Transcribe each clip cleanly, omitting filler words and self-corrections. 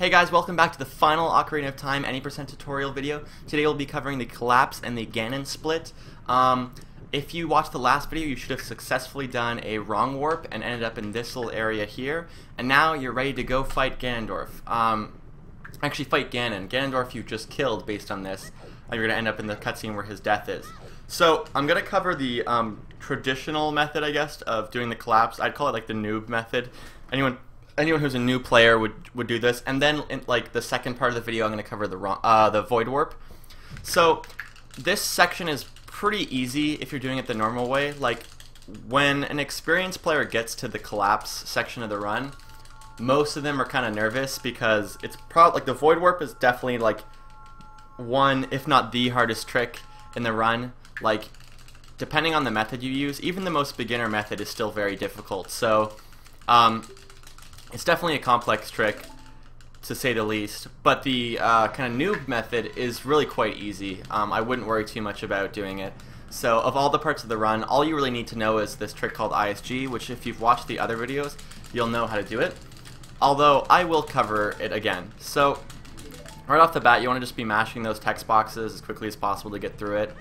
Hey guys, welcome back to the final Ocarina of Time any % tutorial video. Today we'll be covering the collapse and the Ganon split. If you watched the last video, you should have successfully done a wrong warp and ended up in this little area here. And now you're ready to go fight Ganondorf. Actually fight Ganon. Ganondorf you just killed based on this. You're going to end up in the cutscene where his death is. So I'm going to cover the traditional method, I guess, of doing the collapse. I'd call it like the noob method. Anyone who's a new player would do this, and then in like the second part of the video I'm going to cover the Voidwarp. So this section is pretty easy if you're doing it the normal way. Like when an experienced player gets to the collapse section of the run, most of them are kind of nervous because it's probably like the Voidwarp is definitely like one, if not the hardest trick in the run. Like depending on the method you use, even the most beginner method is still very difficult. So it's definitely a complex trick, to say the least, but the kind of noob method is really quite easy. I wouldn't worry too much about doing it. So of all the parts of the run, all you really need to know is this trick called ISG, which if you've watched the other videos, you'll know how to do it. Although I will cover it again. So right off the bat, you want to just be mashing those text boxes as quickly as possible to get through it.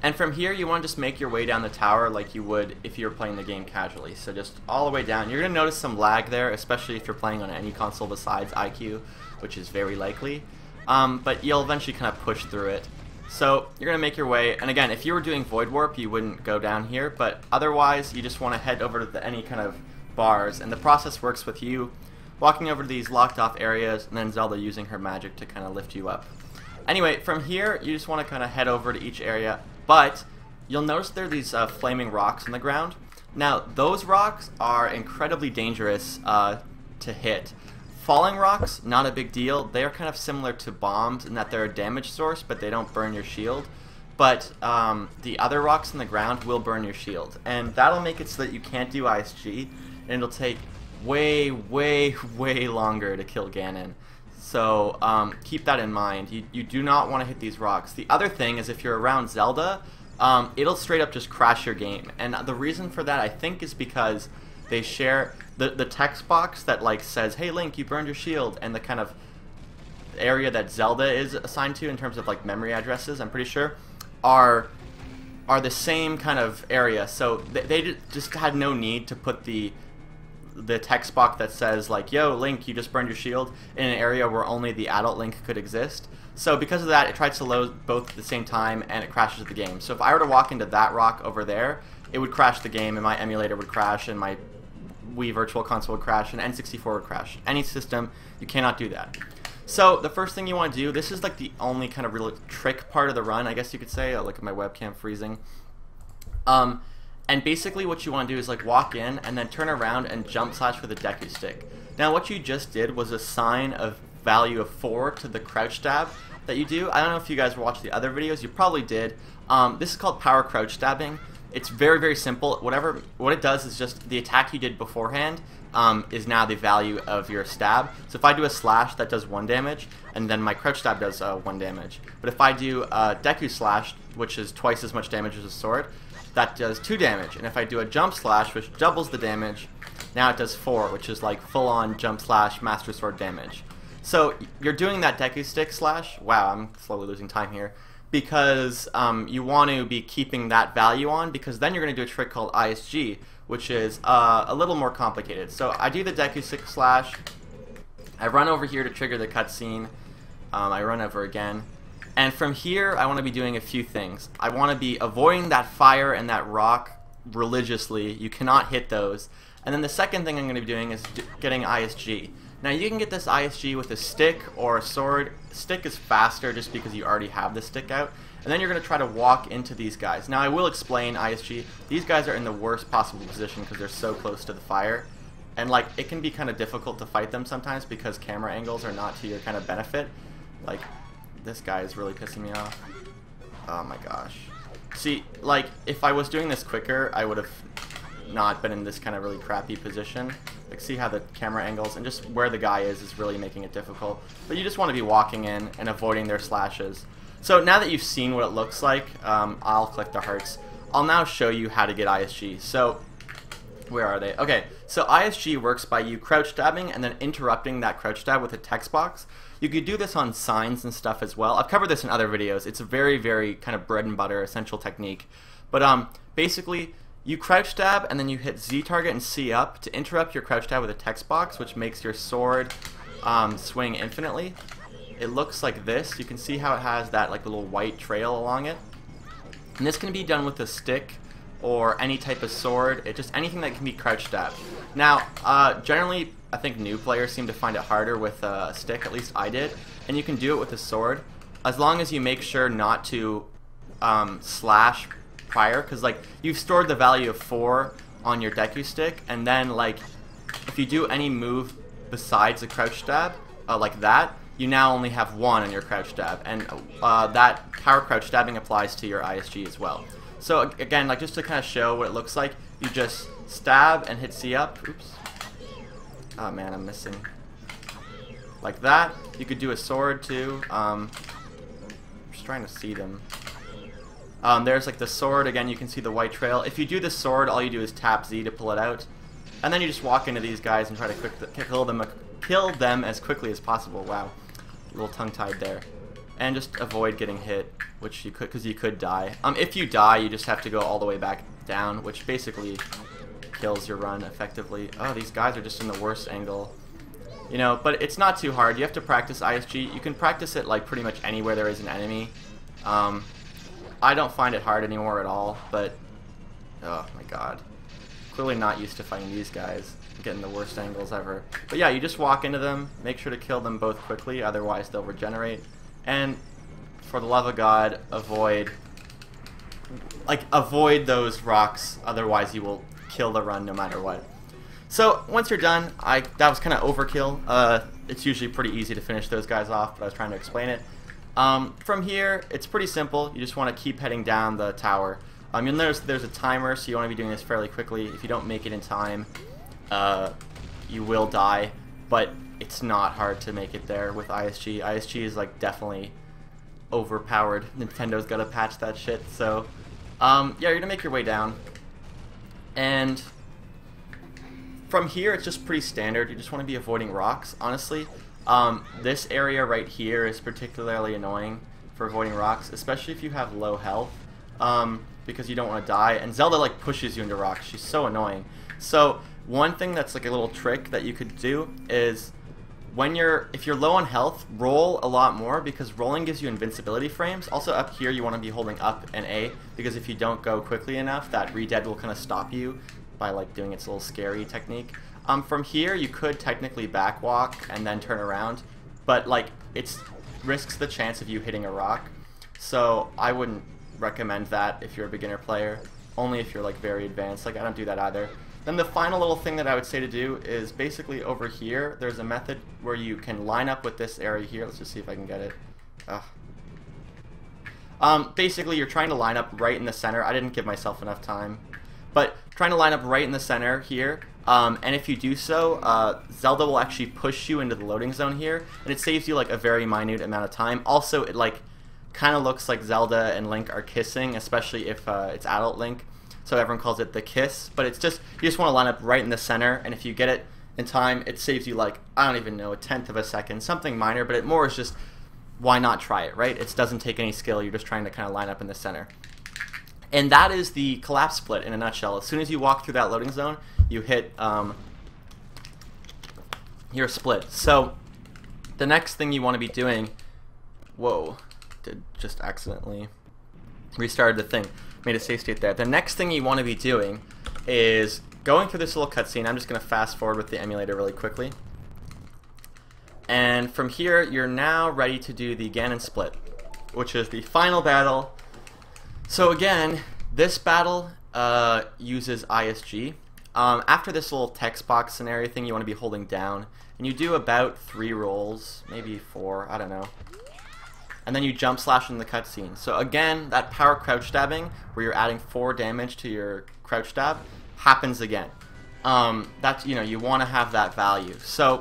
And from here, you want to just make your way down the tower like you would if you were playing the game casually. So just all the way down. You're going to notice some lag there, especially if you're playing on any console besides iQ, which is very likely. But you'll eventually kind of push through it. So you're going to make your way. And again, if you were doing Voidwarp, you wouldn't go down here. But otherwise, you just want to head over to any kind of bars. And the process works with you walking over to these locked off areas, and then Zelda using her magic to kind of lift you up. Anyway, from here, you just want to kind of head over to each area. But you'll notice there are these flaming rocks on the ground. Now, those rocks are incredibly dangerous to hit. Falling rocks, not a big deal. They are kind of similar to bombs in that they're a damage source, but they don't burn your shield. But the other rocks on the ground will burn your shield. And that'll make it so that you can't do ISG, and it'll take way, way, way longer to kill Ganon. So keep that in mind. You do not want to hit these rocks. The other thing is if you're around Zelda, it'll straight up just crash your game. And the reason for that, I think, is because they share the text box that like says, "Hey Link, you burned your shield," and the kind of area that Zelda is assigned to in terms of like memory addresses, I'm pretty sure, are the same kind of area. So they just had no need to put the text box that says like, "Yo Link, you just burned your shield," in an area where only the adult Link could exist. So because of that, it tries to load both at the same time and it crashes the game. So if I were to walk into that rock over there, it would crash the game and my emulator would crash and my Wii Virtual Console would crash and N64 would crash. Any system, you cannot do that. So the first thing you want to do, this is like the only kind of real trick part of the run, I guess you could say. Look at my webcam freezing. And basically what you want to do is like walk in and then turn around and jump slash with a Deku stick. Now what you just did was assign a value of 4 to the crouch stab that you do. I don't know if you guys watched the other videos, you probably did. This is called power crouch stabbing. It's very, very simple. What it does is just the attack you did beforehand is now the value of your stab. So if I do a slash, that does 1 damage, and then my crouch stab does 1 damage. But if I do a Deku slash, which is twice as much damage as a sword, that does 2 damage. And if I do a jump slash, which doubles the damage, now it does 4, which is like full-on jump slash master sword damage. So you're doing that Deku stick slash, wow, I'm slowly losing time here, because you want to be keeping that value on, because then you're going to do a trick called ISG, which is a little more complicated. So I do the Deku stick slash, I run over here to trigger the cutscene, I run over again. And from here, I want to be doing a few things. I want to be avoiding that fire and that rock religiously. You cannot hit those. And then the second thing I'm going to be doing is getting ISG. Now you can get this ISG with a stick or a sword. Stick is faster just because you already have the stick out. And then you're going to try to walk into these guys. Now I will explain ISG. These guys are in the worst possible position because they're so close to the fire. And like it can be kind of difficult to fight them sometimes because camera angles are not to your kind of benefit. Like, this guy is really pissing me off. Oh my gosh. See, like, if I was doing this quicker, I would have not been in this kind of really crappy position. Like, see how the camera angles and just where the guy is really making it difficult. But you just want to be walking in and avoiding their slashes. So now that you've seen what it looks like, I'll click the hearts. I'll now show you how to get ISG. So Where are they? Okay, so ISG works by you crouch stabbing and then interrupting that crouch stab with a text box. You could do this on signs and stuff as well. I've covered this in other videos. It's a very, very kind of bread and butter essential technique. But basically, you crouch stab and then you hit Z target and C up to interrupt your crouch stab with a text box, which makes your sword swing infinitely. It looks like this. You can see how it has that like little white trail along it. And this can be done with a stick or any type of sword, just anything that can be crouch stabbed. Now, generally, I think new players seem to find it harder with a stick, at least I did, and you can do it with a sword, as long as you make sure not to slash prior, because like, you've stored the value of 4 on your Deku stick, and then like, if you do any move besides a crouch stab, like that, you now only have 1 on your crouch stab, and that power crouch stabbing applies to your ISG as well. So again, like just to kind of show what it looks like, you just stab and hit C up. Oops. Oh man, I'm missing. Like that. You could do a sword too. Just trying to see them. There's like the sword. Again, you can see the white trail. If you do the sword, all you do is tap Z to pull it out, and then you just walk into these guys and try to kill them as quickly as possible. Wow, a little tongue-tied there. And just avoid getting hit, which you could, because you could die. If you die, you just have to go all the way back down, which basically kills your run effectively. Oh, these guys are just in the worst angle. You know, but it's not too hard. You have to practice ISG. You can practice it like pretty much anywhere there is an enemy. I don't find it hard anymore at all, but oh my god. Clearly not used to fighting these guys. Getting the worst angles ever. But yeah, you just walk into them, make sure to kill them both quickly, otherwise they'll regenerate. And for the love of God, avoid those rocks, otherwise you will kill the run no matter what. So once you're done, that was kind of overkill. It's usually pretty easy to finish those guys off, but I was trying to explain it. From here, it's pretty simple. You just want to keep heading down the tower. You'll notice there's a timer, so you want to be doing this fairly quickly. If you don't make it in time, you will die, but it's not hard to make it there with ISG. ISG is like definitely overpowered. Nintendo's got to patch that shit. So yeah, you're gonna make your way down, and from here it's just pretty standard. You just want to be avoiding rocks, honestly. This area right here is particularly annoying for avoiding rocks, especially if you have low health, because you don't want to die, and Zelda like pushes you into rocks. She's so annoying. So one thing that's like a little trick that you could do is if you're low on health, roll a lot more, because rolling gives you invincibility frames. Also up here you want to be holding up and A, because if you don't go quickly enough, that redead will kind of stop you by like doing its little scary technique. From here you could technically backwalk and then turn around, but like it risks the chance of you hitting a rock. So I wouldn't recommend that if you're a beginner player, only if you're like very advanced. Like I don't do that either. Then the final little thing that I would say to do is basically over here, there's a method where you can line up with this area here. Let's just see if I can get it. Basically, you're trying to line up right in the center. I didn't give myself enough time. But trying to line up right in the center here. And if you do so, Zelda will actually push you into the loading zone here. And it saves you like a very minute amount of time. Also, it like kind of looks like Zelda and Link are kissing, especially if it's adult Link. So everyone calls it the kiss, but it's just, you just want to line up right in the center, and if you get it in time, it saves you like, I don't even know, a tenth of a second, something minor, but it more is just, why not try it, right? It doesn't take any skill, you're just trying to kind of line up in the center. And that is the collapse split in a nutshell. As soon as you walk through that loading zone, you hit your split. So the next thing you want to be doing, whoa, did just accidentally restarted the thing. Made a save state there. The next thing you want to be doing is going through this little cutscene. I'm just going to fast forward with the emulator really quickly. And from here, you're now ready to do the Ganon split, which is the final battle. So again, this battle uses ISG. After this little text box scenario thing, you want to be holding down. And you do about 3 rolls, maybe 4, I don't know. And then you jump slash in the cutscene. So again, that power crouch stabbing, where you're adding 4 damage to your crouch stab, happens again. That's, you know, you want to have that value. So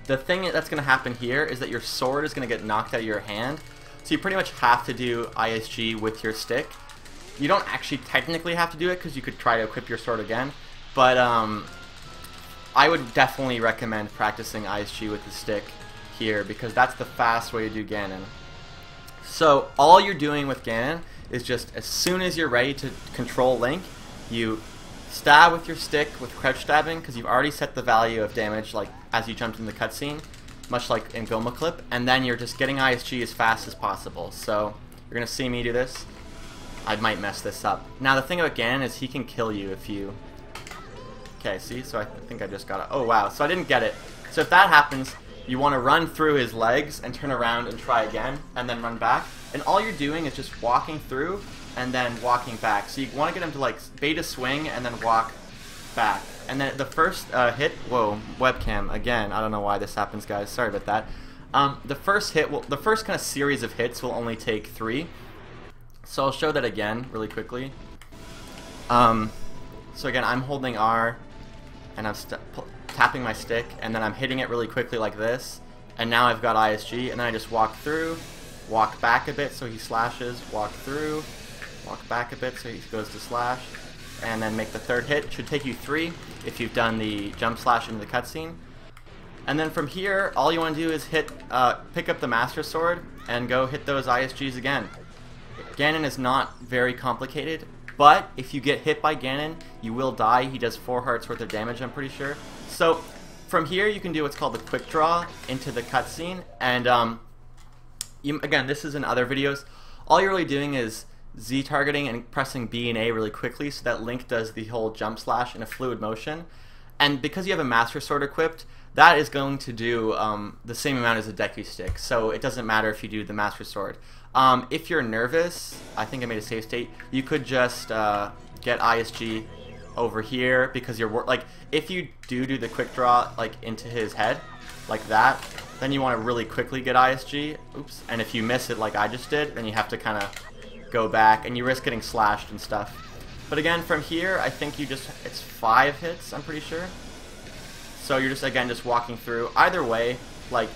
the thing that's going to happen here is that your sword is going to get knocked out of your hand. So you pretty much have to do ISG with your stick. You don't actually technically have to do it, because you could try to equip your sword again. But I would definitely recommend practicing ISG with the stick here, because that's the fast way to do Ganon. So all you're doing with Ganon is just as soon as you're ready to control Link, you stab with your stick with crouch stabbing, because you've already set the value of damage like as you jumped in the cutscene, much like in Goma Clip, and then you're just getting ISG as fast as possible. So you're gonna see me do this. I might mess this up. Now the thing about Ganon is he can kill you if you... Okay, see? So I think I just got it. Oh wow, so I didn't get it. So if that happens, you want to run through his legs and turn around and try again, and then run back. And all you're doing is just walking through and then walking back. So you want to get him to like beta swing and then walk back. And then the first hit, whoa, webcam again. I don't know why this happens, guys. Sorry about that. The first hit, the first kind of series of hits will only take 3. So I'll show that again really quickly. So again, I'm holding R, and I'm tapping my stick, and then I'm hitting it really quickly like this. And now I've got ISG, and then I just walk through, walk back a bit so he slashes, walk through, walk back a bit so he goes to slash, and then make the third hit. Should take you 3 if you've done the jump slash into the cutscene. And then from here, all you want to do is hit, pick up the Master Sword and go hit those ISGs again. Ganon is not very complicated, but if you get hit by Ganon, you will die. He does 4 hearts worth of damage, I'm pretty sure. So from here, you can do what's called the quick draw into the cutscene, and again, this is in other videos. All you're really doing is Z targeting and pressing B and A really quickly so that Link does the whole jump slash in a fluid motion. And because you have a Master Sword equipped, that is going to do the same amount as a Deku Stick, so it doesn't matter if you do the Master Sword. If you're nervous, I think I made a save state, you could just get ISG over here, because you're like, if you do the quick draw like into his head like that, then you want to really quickly get ISG. Oops. And if you miss it like I just did, then you have to kind of go back, and you risk getting slashed and stuff. But again, from here, I think you just, it's 5 hits, I'm pretty sure. So you're just, again, just walking through. Either way, like,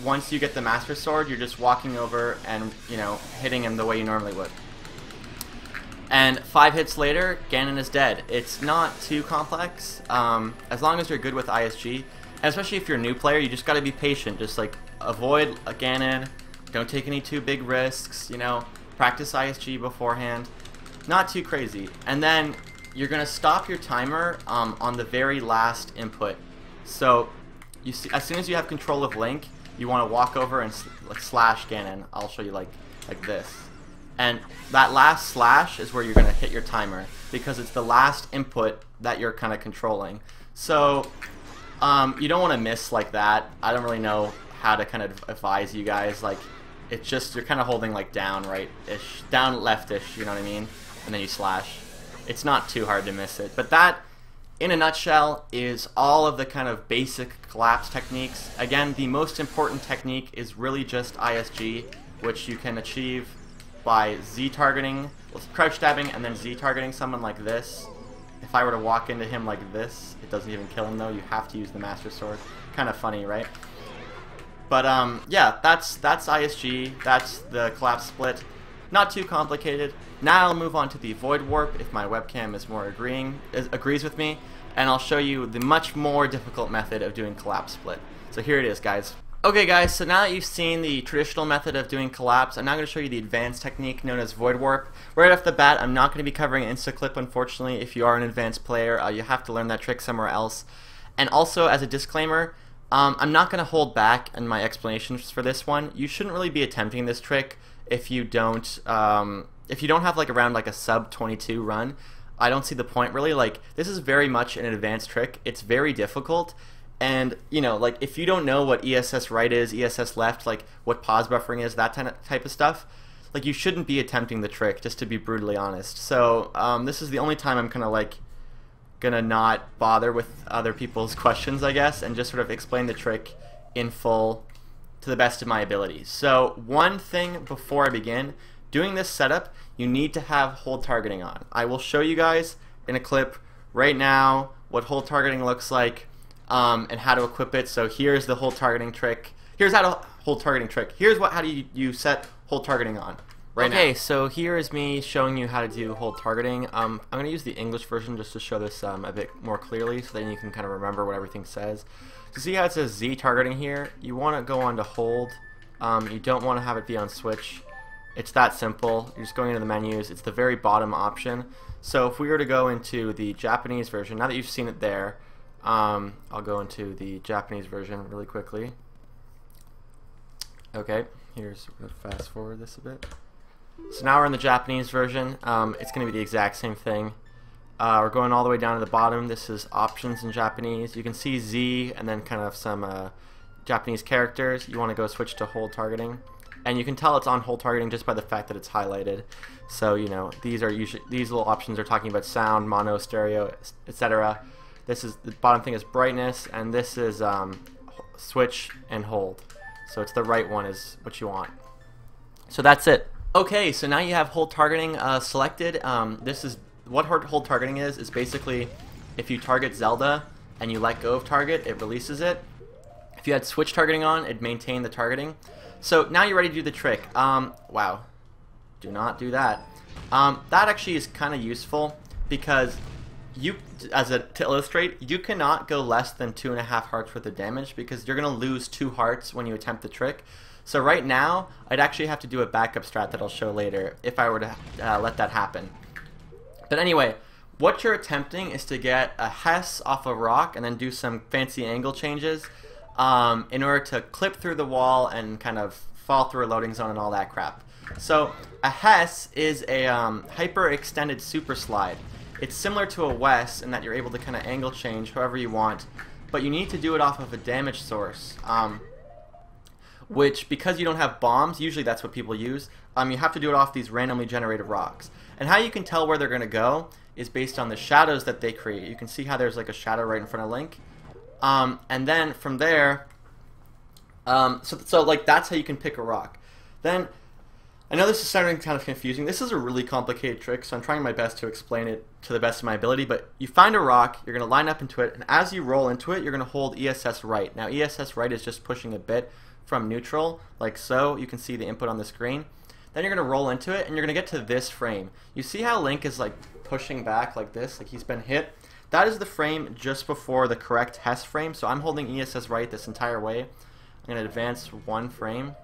once you get the Master Sword, you're just walking over and, you know, hitting him the way you normally would. And 5 hits later, Ganon is dead. It's not too complex, as long as you're good with ISG. And especially if you're a new player, you just gotta be patient. Just, like, avoid a Ganon, don't take any too big risks, you know, practice ISG beforehand. Not too crazy. And then you're gonna stop your timer on the very last input. So, you see, as soon as you have control of Link, you want to walk over and like slash Ganon. I'll show you like this. And that last slash is where you're going to hit your timer, because it's the last input that you're kind of controlling. So you don't want to miss like that. I don't really know how to kind of advise you guys. Like, it's just, you're kind of holding like down right-ish, down left-ish, you know what I mean? And then you slash. It's not too hard to miss it. But that, in a nutshell, is all of the kind of basic collapse techniques. Again, the most important technique is really just ISG, which you can achieve by Z targeting, crouch stabbing, and then Z targeting someone like this. If I were to walk into him like this, it doesn't even kill him though. You have to use the Master Sword. Kind of funny, right? But yeah, that's ISG. That's the collapse split. Not too complicated. Now I'll move on to the Voidwarp if my webcam is more agrees with me, and I'll show you the much more difficult method of doing collapse split. So here it is, guys. Okay guys, so now that you've seen the traditional method of doing collapse, I'm now going to show you the advanced technique known as Voidwarp. Right off the bat, I'm not going to be covering Instaclip, unfortunately. If you are an advanced player, you have to learn that trick somewhere else. And also, as a disclaimer, I'm not going to hold back in my explanations for this one. You shouldn't really be attempting this trick if you don't have like around like a sub 22 run. I don't see the point really. Like, this is very much an advanced trick. It's very difficult. And, you know, like, if you don't know what ESS right is, ESS left, like, what pause buffering is, that type of stuff, like, you shouldn't be attempting the trick, just to be brutally honest. So, this is the only time I'm kind of, like, gonna not bother with other people's questions, I guess, and just sort of explain the trick in full to the best of my abilities. So, one thing before I begin, doing this setup, you need to have hold targeting on. I will show you guys in a clip right now what hold targeting looks like. And how to equip it. So here's the hold targeting trick. Here's how to hold targeting trick. Here's how do you set hold targeting on. right now. Okay, so here is me showing you how to do hold targeting. I'm going to use the English version just to show this a bit more clearly, so then you can kind of remember what everything says. So see how it says Z targeting here? You want to go on to hold. You don't want to have it be on switch. It's that simple. You're just going into the menus. It's the very bottom option. So if we were to go into the Japanese version, now that you've seen it there, I'll go into the Japanese version really quickly. Okay, here's, we're going to fast forward this a bit. So now we're in the Japanese version. It's going to be the exact same thing. We're going all the way down to the bottom. This is options in Japanese. You can see Z and then kind of some Japanese characters. You want to go switch to hold targeting. And you can tell it's on hold targeting just by the fact that it's highlighted. So, you know, these little options are talking about sound, mono, stereo, etc. This is the bottom thing is brightness, and this is switch and hold. So it's the right one is what you want. So that's it. Okay, so now you have hold targeting selected. This is what hold targeting is basically if you target Zelda and you let go of target, it releases it. If you had switch targeting on, it'd maintain the targeting. So now you're ready to do the trick. Wow, do not do that. That actually is kind of useful because you, to illustrate, you cannot go less than 2.5 hearts worth of damage because you're gonna lose 2 hearts when you attempt the trick. So right now, I'd actually have to do a backup strat that I'll show later if I were to let that happen. But anyway, what you're attempting is to get a Hess off a rock and then do some fancy angle changes in order to clip through the wall and kind of fall through a loading zone and all that crap. So a Hess is a hyper extended super slide. It's similar to a Wes in that you're able to kind of angle change however you want, but you need to do it off of a damage source. Which, because you don't have bombs, usually that's what people use, you have to do it off these randomly generated rocks. And how you can tell where they're going to go is based on the shadows that they create. You can see how there's like a shadow right in front of Link. And then from there, so like that's how you can pick a rock. Then, I know this is sounding kind of confusing. This is a really complicated trick, so I'm trying my best to explain it to the best of my ability. But you find a rock, you're going to line up into it, and as you roll into it, you're going to hold ESS right. Now ESS right is just pushing a bit from neutral, like so. You can see the input on the screen. Then you're going to roll into it, and you're going to get to this frame. You see how Link is like pushing back like this, like he's been hit? That is the frame just before the correct Hess frame, so I'm holding ESS right this entire way. I'm going to advance 1 frame.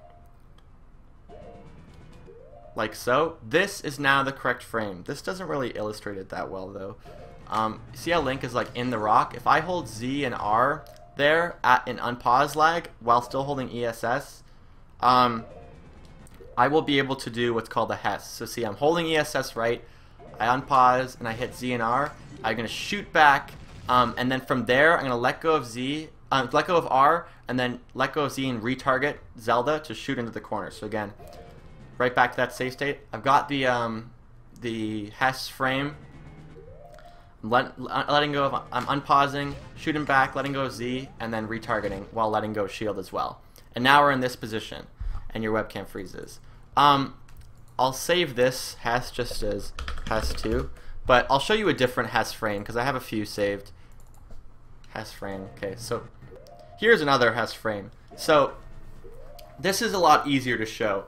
Like so. This is now the correct frame. This doesn't really illustrate it that well though. See how Link is like in the rock? If I hold Z and R there at an unpause lag while still holding ESS, I will be able to do what's called a Hess. So see, I'm holding ESS right, I unpause and I hit Z and R. I'm going to shoot back, and then from there I'm going to let go of Z, let go of R, and then let go of Z and retarget Zelda to shoot into the corner. So again, right back to that save state. I've got the Hess frame. I'm letting go of, I'm unpausing, shooting back, letting go of Z, and then retargeting while letting go of shield as well. And now we're in this position, and your webcam freezes. I'll save this Hess just as Hess 2, but I'll show you a different Hess frame because I have a few saved. Hess frame. Okay, so here's another Hess frame. So this is a lot easier to show.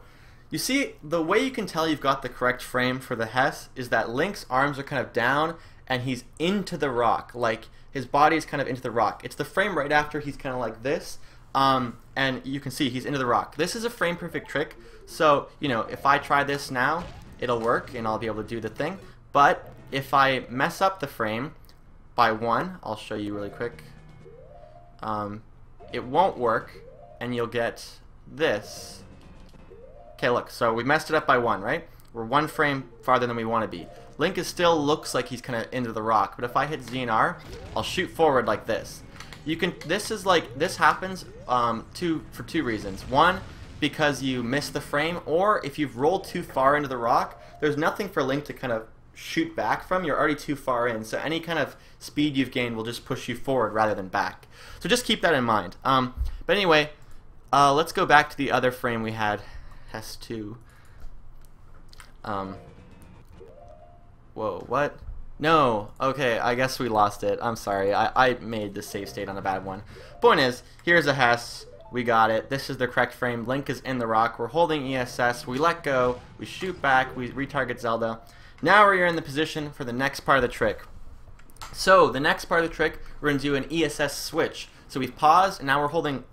You see, the way you can tell you've got the correct frame for the Hess is that Link's arms are kind of down and he's into the rock. Like, his body is kind of into the rock. It's the frame right after he's kind of like this, and you can see he's into the rock. This is a frame-perfect trick, so, you know, if I try this now, it'll work and I'll be able to do the thing. But if I mess up the frame by 1, I'll show you really quick, it won't work, and you'll get this. Okay, look, so we messed it up by 1, right? We're 1 frame farther than we want to be. Link still looks like he's kind of into the rock, but if I hit Z and R, I'll shoot forward like this. You can. This happens for 2 reasons. 1, because you miss the frame, or if you've rolled too far into the rock, there's nothing for Link to kind of shoot back from. You're already too far in, so any kind of speed you've gained will just push you forward rather than back. So just keep that in mind. But anyway, let's go back to the other frame we had, Hess 2. Whoa, what? No, okay, I guess we lost it. I'm sorry, I made the save state on a bad one. Point is, here's a Hess. We got it. This is the correct frame. Link is in the rock. We're holding ESS. We let go. We shoot back. We retarget Zelda. Now we're in the position for the next part of the trick. So the next part of the trick, we're going to do an ESS switch. So we've paused, and now we're holding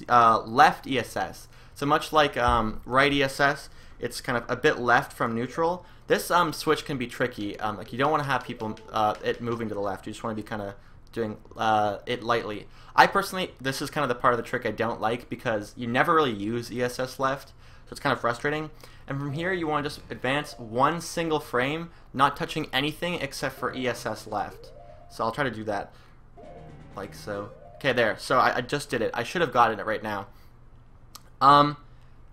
left ESS. So much like right ESS, it's kind of a bit left from neutral. This switch can be tricky. Like you don't want to have people it moving to the left. You just want to be kind of doing it lightly. I personally, this is kind of the part of the trick I don't like because you never really use ESS left, so it's kind of frustrating. And from here, you want to just advance one single frame, not touching anything except for ESS left. So I'll try to do that, like so. Okay, there. So I just did it. I should have gotten it right now.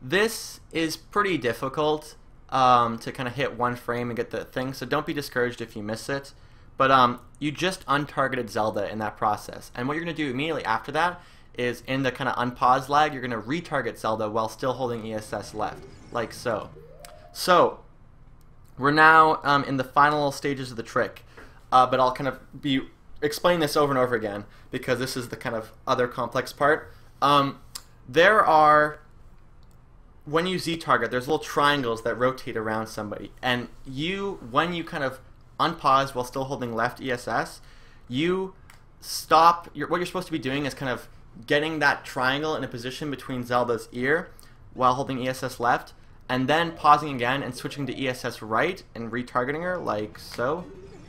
This is pretty difficult to kind of hit one frame and get the thing, so don't be discouraged if you miss it. But you just untargeted Zelda in that process. And what you're going to do immediately after that is in the kind of unpause lag, you're going to retarget Zelda while still holding ESS left, like so. So we're now in the final stages of the trick, but I'll kind of be explaining this over and over again because this is the kind of other complex part. There are, when you Z-target, there's little triangles that rotate around somebody, and when you kind of unpause while still holding left ESS, you stop. What you're supposed to be doing is kind of getting that triangle in a position between Zelda's ear while holding ESS left, and then pausing again and switching to ESS right and retargeting her like so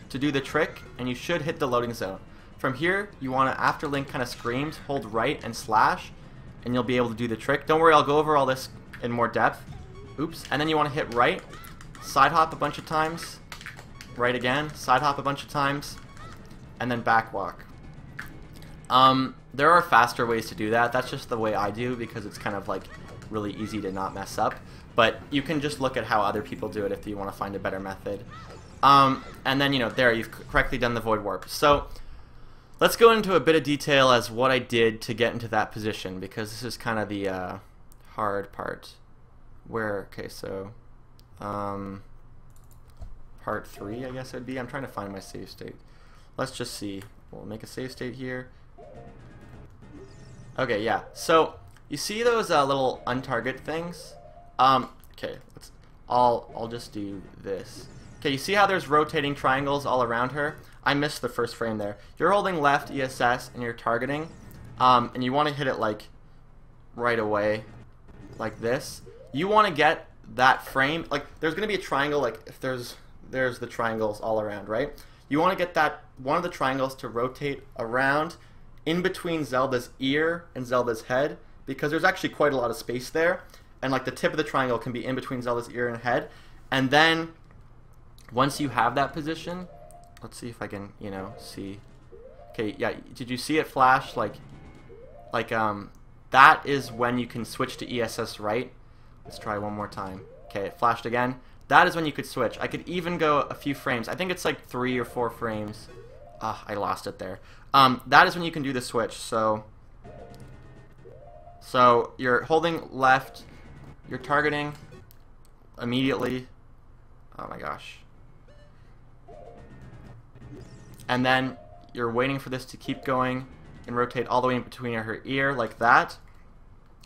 to do the trick, and you should hit the loading zone. From here, you want to, after Link kind of screams, hold right and slash, and you'll be able to do the trick. Don't worry, I'll go over all this in more depth. Oops. And then you want to hit right, side hop a bunch of times, right again, side hop a bunch of times, and then back walk. There are faster ways to do that. That's just the way I do because it's kind of like really easy to not mess up. But you can just look at how other people do it if you want to find a better method. And then, there, you've correctly done the Voidwarp. So let's go into a bit of detail as what I did to get into that position, because this is kind of the hard part. Okay, so part 3, I guess it would be. I'm trying to find my save state. Let's just see. We'll make a save state here. Okay, yeah. So you see those little untarget things? Okay, I'll just do this. Okay, you see how there's rotating triangles all around her? I missed the first frame there. You're holding left ESS and you're targeting, and you want to hit it like right away, like this. You want to get that frame, like there's going to be a triangle, like if there's the triangles all around, right? You want to get that one of the triangles to rotate around in between Zelda's ear and Zelda's head, because there's actually quite a lot of space there, and like the tip of the triangle can be in between Zelda's ear and head. And then once you have that position, let's see if I can, see. Okay, yeah, did you see it flash? That is when you can switch to ESS right. Let's try one more time. Okay, it flashed again. That is when you could switch. I could even go a few frames. I think it's like 3 or 4 frames. I lost it there. That is when you can do the switch. So you're holding left, you're targeting immediately. Oh my gosh. And then you're waiting for this to keep going and rotate all the way in between her ear like that.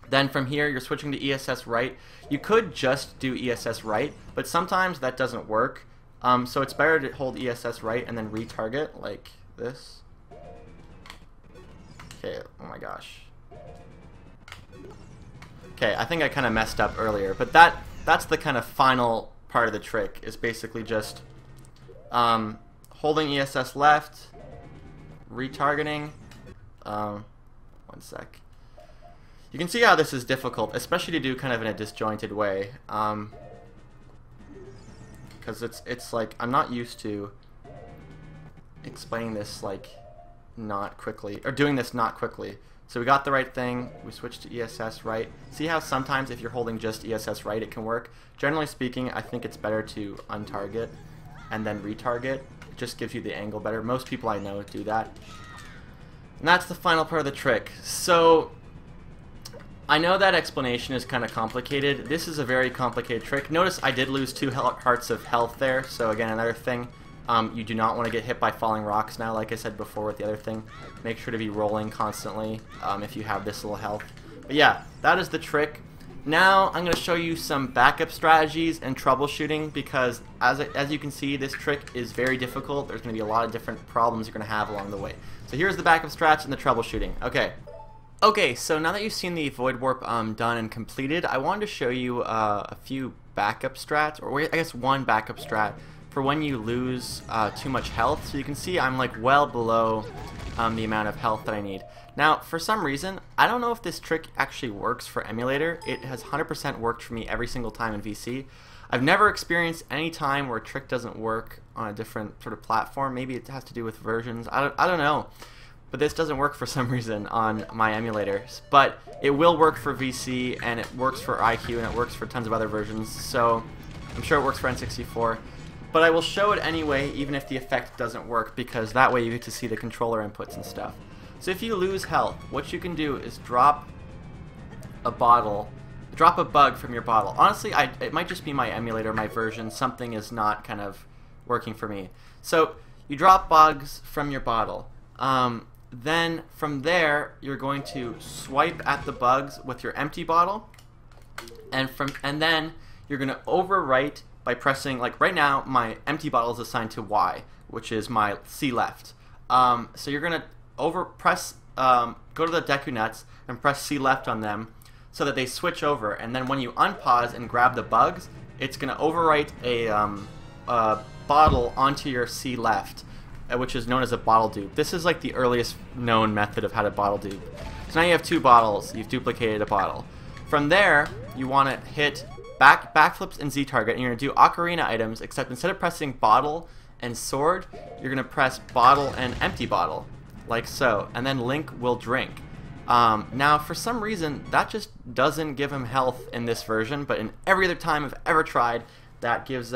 Then from here, you're switching to ESS right. You could just do ESS right, but sometimes that doesn't work. So it's better to hold ESS right and then retarget like this. Okay, oh my gosh. Okay, I think I kind of messed up earlier, but that's the kind of final part of the trick, is basically just holding ESS left, retargeting. One sec. You can see how this is difficult, especially to do kind of in a disjointed way, because it's like I'm not used to explaining this like not quickly, or doing this not quickly. So we got the right thing, we switched to ESS right. See how sometimes if you're holding just ESS right it can work? Generally speaking, I think it's better to untarget and then retarget. It just gives you the angle better. Most people I know do that. And that's the final part of the trick. So I know that explanation is kind of complicated. This is a very complicated trick. Notice I did lose 2 hearts of health there, so again, another thing. You do not want to get hit by falling rocks now, like I said before with the other thing. Make sure to be rolling constantly if you have this little health. But yeah, that is the trick. Now I'm going to show you some backup strategies and troubleshooting, because as you can see, this trick is very difficult. There's going to be a lot of different problems you're going to have along the way. So here's the backup strats and the troubleshooting. Okay, so now that you've seen the Voidwarp done and completed, I wanted to show you a few backup strats, or I guess one backup strat for when you lose too much health. So you can see I'm like well below the amount of health that I need. Now, for some reason, I don't know if this trick actually works for emulator. It has 100% worked for me every single time in VC. I've never experienced any time where a trick doesn't work on a different sort of platform. Maybe it has to do with versions. I don't know. But this doesn't work for some reason on my emulators. But it will work for VC, and it works for IQ, and it works for tons of other versions. So I'm sure it works for N64. But I will show it anyway, even if the effect doesn't work, because that way you get to see the controller inputs and stuff. So if you lose health, what you can do is drop a bug from your bottle. Honestly, it might just be my emulator, my version. Something is not kind of working for me. So you drop bugs from your bottle. Then from there, you're going to swipe at the bugs with your empty bottle, and then you're going to overwrite by pressing, like right now, my empty bottle is assigned to Y, which is my C left. So you're going to go to the Deku Nuts and press C left on them so that they switch over, and then when you unpause and grab the bugs, it's going to overwrite a bottle onto your C left, which is known as a bottle dupe. This is like the earliest known method of how to bottle dupe. So now you have two bottles, you've duplicated a bottle. From there, you want to hit backflips and Z target, and you're going to do Ocarina items, except instead of pressing bottle and sword, you're going to press bottle and empty bottle, like so, and then Link will drink. Now, for some reason, that just doesn't give him health in this version, but in every other time I've ever tried, that gives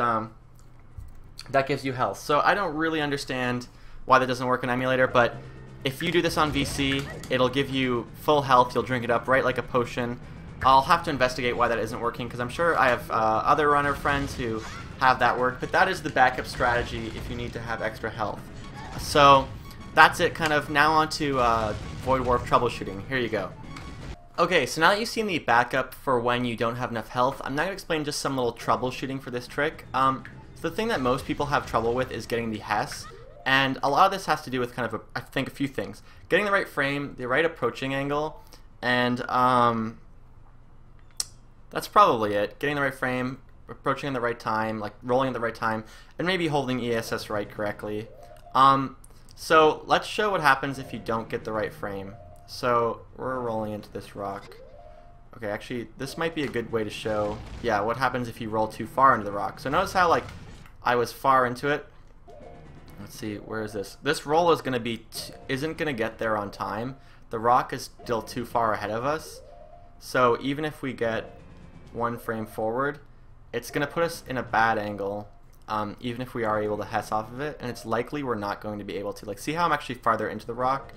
you health. So I don't really understand why that doesn't work in emulator, but if you do this on VC, it'll give you full health. You'll drink it up right like a potion. I'll have to investigate why that isn't working, because I'm sure I have other runner friends who have that work, but that is the backup strategy if you need to have extra health. So that's it, kind of. Now on to Voidwarp troubleshooting. Here you go. Okay, so now that you've seen the backup for when you don't have enough health, I'm now going to explain just some little troubleshooting for this trick. So the thing that most people have trouble with is getting the Hess, and a lot of this has to do with kind of, I think, a few things. Getting the right frame, the right approaching angle, and that's probably it. Getting the right frame, approaching in the right time, like rolling at the right time, and maybe holding ESS right correctly. So let's show what happens if you don't get the right frame. So we're rolling into this rock. Okay, actually, this might be a good way to show, yeah, what happens if you roll too far into the rock. So notice how, like, I was far into it. Let's see, where is this? This roll is going to be, isn't going to get there on time. The rock is still too far ahead of us. So even if we get one frame forward, it's going to put us in a bad angle, even if we are able to Hess off of it, and it's likely we're not going to be able to. Like, see how I'm actually farther into the rock?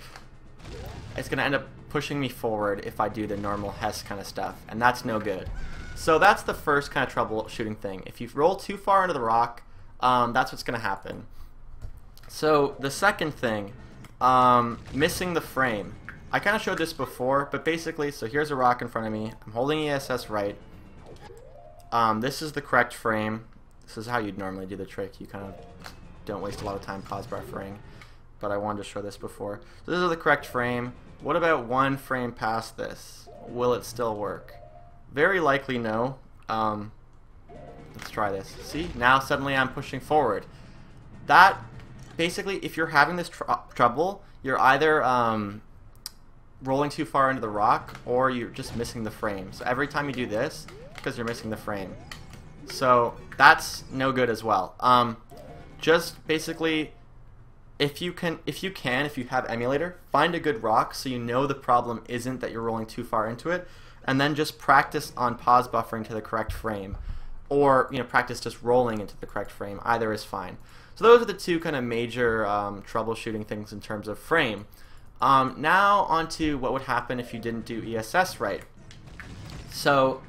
It's going to end up pushing me forward if I do the normal Hess kind of stuff, and that's no good. So that's the first kind of troubleshooting thing. If you roll too far into the rock, that's what's going to happen. So the second thing, missing the frame. I kind of showed this before, but basically, so here's a rock in front of me. I'm holding ESS right. This is the correct frame. This is how you'd normally do the trick. You kind of don't waste a lot of time pause buffering. But I wanted to show this before. So this is the correct frame. What about one frame past this? Will it still work? Very likely no. Let's try this. See? Now suddenly I'm pushing forward. That, basically, if you're having this trouble, you're either rolling too far into the rock, or you're just missing the frame. So every time you do this, because you're missing the frame. So that's no good as well. Just basically, if you have emulator, find a good rock so you know the problem isn't that you're rolling too far into it, and then just practice on pause buffering to the correct frame, or practice just rolling into the correct frame. Either is fine. So those are the two kind of major troubleshooting things in terms of frame. Now on to what would happen if you didn't do ESS right. So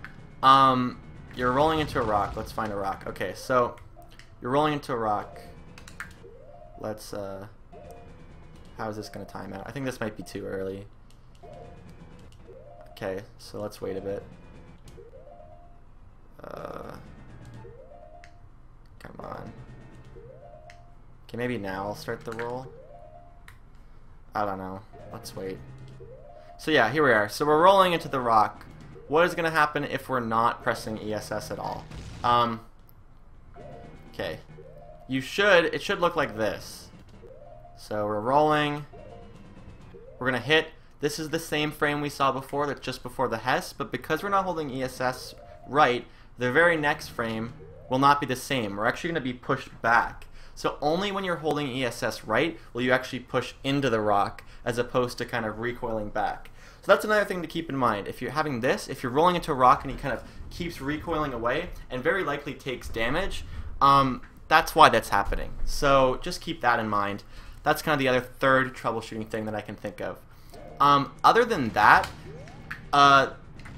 you're rolling into a rock. Let's find a rock. Okay, so you're rolling into a rock. Let's how is this going to time out? I think this might be too early. Okay, so let's wait a bit. Come on. Okay, maybe now I'll start the roll. I don't know. Let's wait. So yeah, here we are. So we're rolling into the rock. What is going to happen if we're not pressing ESS at all? Okay. It should look like this. So we're rolling. We're going to hit. This is the same frame we saw before, that's just before the Hess, but because we're not holding ESS right, the very next frame will not be the same. We're actually going to be pushed back. So only when you're holding ESS right will you actually push into the rock, as opposed to kind of recoiling back. So that's another thing to keep in mind. If you're having this, if you're rolling into a rock and he kind of keeps recoiling away and very likely takes damage, that's why that's happening. So just keep that in mind. That's kind of the other third troubleshooting thing that I can think of. Other than that,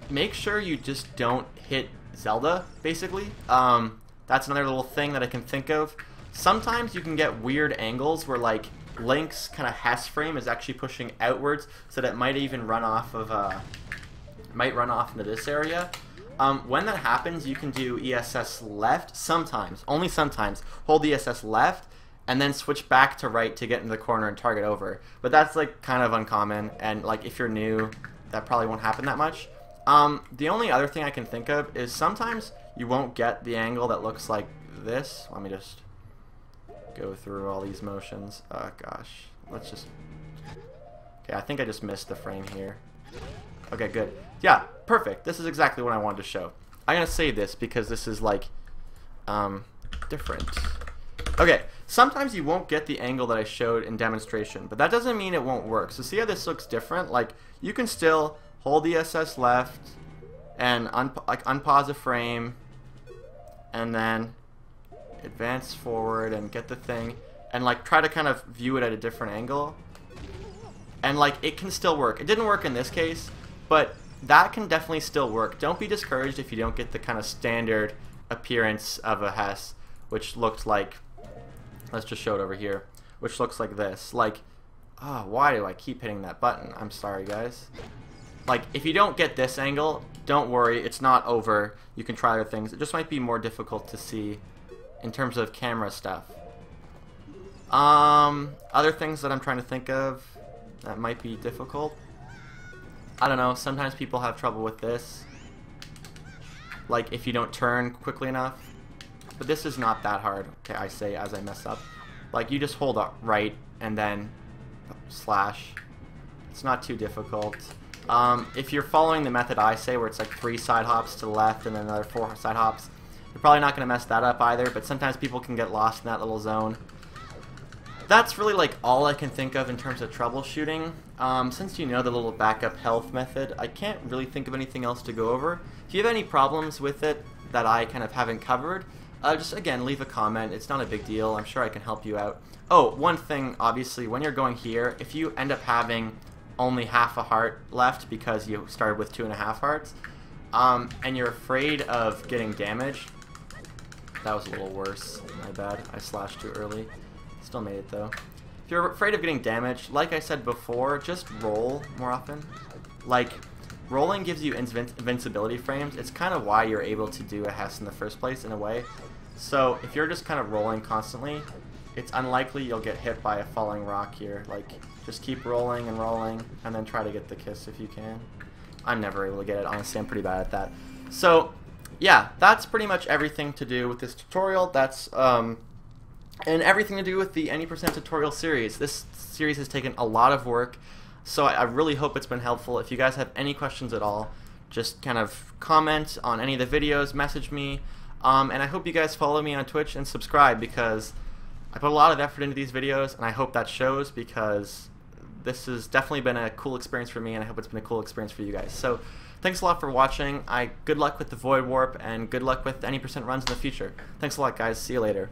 make sure you just don't hit Zelda, basically. That's another little thing that I can think of. Sometimes you can get weird angles where, like, Link's kind of Hess frame is actually pushing outwards, so that it might even run off of, might run off into this area. When that happens, you can do ESS left, sometimes, only sometimes, hold ESS left, and then switch back to right to get into the corner and target over. But that's, like, kind of uncommon, and, like, if you're new, that probably won't happen that much. The only other thing I can think of is sometimes you won't get the angle that looks like this. Let me just go through all these motions. Oh, gosh. Let's just... Okay, I think I just missed the frame here. Okay, good. Yeah, perfect. This is exactly what I wanted to show. I'm going to save this because this is, like, different. Okay, sometimes you won't get the angle that I showed in demonstration, but that doesn't mean it won't work. So see how this looks different? Like, you can still hold ESS left and unpause a frame and then advance forward and get the thing and, like, try to kind of view it at a different angle. And, like, it can still work. It didn't work in this case, but that can definitely still work. Don't be discouraged if you don't get the kind of standard appearance of a Hess, which looked like... Let's just show it over here. Which looks like this. Like, oh, why do I keep hitting that button? I'm sorry, guys. Like, if you don't get this angle, don't worry. It's not over. You can try other things. It just might be more difficult to see in terms of camera stuff. Other things that I'm trying to think of that might be difficult. I don't know. Sometimes people have trouble with this. Like, if you don't turn quickly enough. But this is not that hard, okay, I say as I mess up. Like, you just hold up right and then slash. It's not too difficult. If you're following the method I say, where it's like 3 side hops to the left and then another 4 side hops, you're probably not going to mess that up either, but sometimes people can get lost in that little zone. That's really, like, all I can think of in terms of troubleshooting. Since you know the little backup health method, I can't really think of anything else to go over. If you have any problems with it that I kind of haven't covered, just, again, leave a comment. It's not a big deal. I'm sure I can help you out. Oh, one thing, obviously, when you're going here, if you end up having only half a heart left because you started with 2.5 hearts, and you're afraid of getting damaged, that was a little worse. My bad. I slashed too early. Still made it, though. If you're afraid of getting damaged, like I said before, just roll more often. Like, rolling gives you invincibility frames. It's kind of why you're able to do a Hess in the first place, in a way. So, if you're just kind of rolling constantly, it's unlikely you'll get hit by a falling rock here. Like, just keep rolling, and then try to get the kiss if you can. I'm never able to get it, honestly. I'm pretty bad at that. So, yeah, that's pretty much everything to do with this tutorial. That's, and everything to do with the Any% tutorial series. This series has taken a lot of work, so I really hope it's been helpful. If you guys have any questions at all, just kind of comment on any of the videos, message me, and I hope you guys follow me on Twitch and subscribe, because I put a lot of effort into these videos, and I hope that shows, because this has definitely been a cool experience for me, and I hope it's been a cool experience for you guys. So, thanks a lot for watching. Good luck with the Voidwarp, and good luck with Any% runs in the future. Thanks a lot, guys. See you later.